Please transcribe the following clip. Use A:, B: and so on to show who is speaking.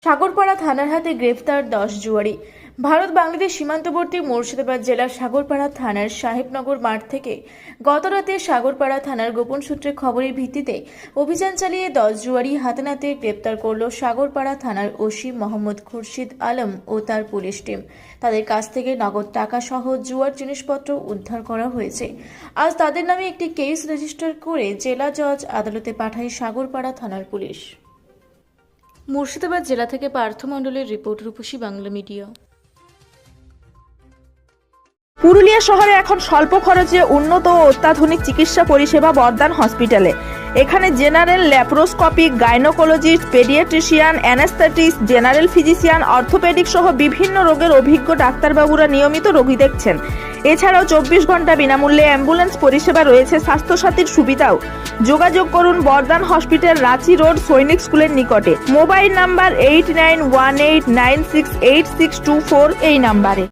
A: সাগরপাড়া থানার হাতে গ্রেফতার 10 জুয়ারি। ভারত বাংলাদেশ সীমান্তবর্তী মুর্শিদাবাদ জেলার সাগরপাড়া থানার সাহেবনগর মাঠ থেকে গতরাতে সাগরপাড়া থানার গোপন সূত্রে খবরের ভিত্তিতে অভিযান চালিয়ে 10 জুয়ারি হাতে নাতে গ্রেফতার করল সাগরপাড়া থানার ওসি মোহাম্মদ খুরশিদ আলম ও তার পুলিশ টিম। তাদের কাছ থেকে নগদ টাকা সহ জুয়ার জিনিসপত্র উদ্ধার করা হয়েছে। আজ তাদের নামে একটি কেস রেজিস্টার করে জেলা জজ আদালতে পাঠায় সাগরপাড়া থানার পুলিশ। মুর্শিদাবাদ জেলা থেকে পার্থ মণ্ডলের রিপোর্ট, রূপসী বাংলা মিডিয়া।
B: পুরুলিয়া শহরে এখন স্বল্প খরচে উন্নত ও অত্যাধুনিক চিকিৎসা পরিষেবা বর্দান হসপিটালে। এখানে general, laparoscopic, gynaecologist, paediatrician, anaesthetist, general physician, orthopaedic সহ বিভিন্ন রোগের অভিজ্ঞ ডাক্তারবাবুরা নিয়মিত রোগী দেখছেন। এছাড়াও 24 ঘন্টা বিনামূল্যে অ্যাম্বুলেন্স পরিষেবা রয়েছে, স্বাস্থ্যসাথীর সুবিধাও। যোগাযোগ করুন বর্দান হসপিটাল, রাঁচি রোড, সৈনিক স্কুলের নিকটে। মোবাইল নাম্বার 8918968624 এই নাম্বারে।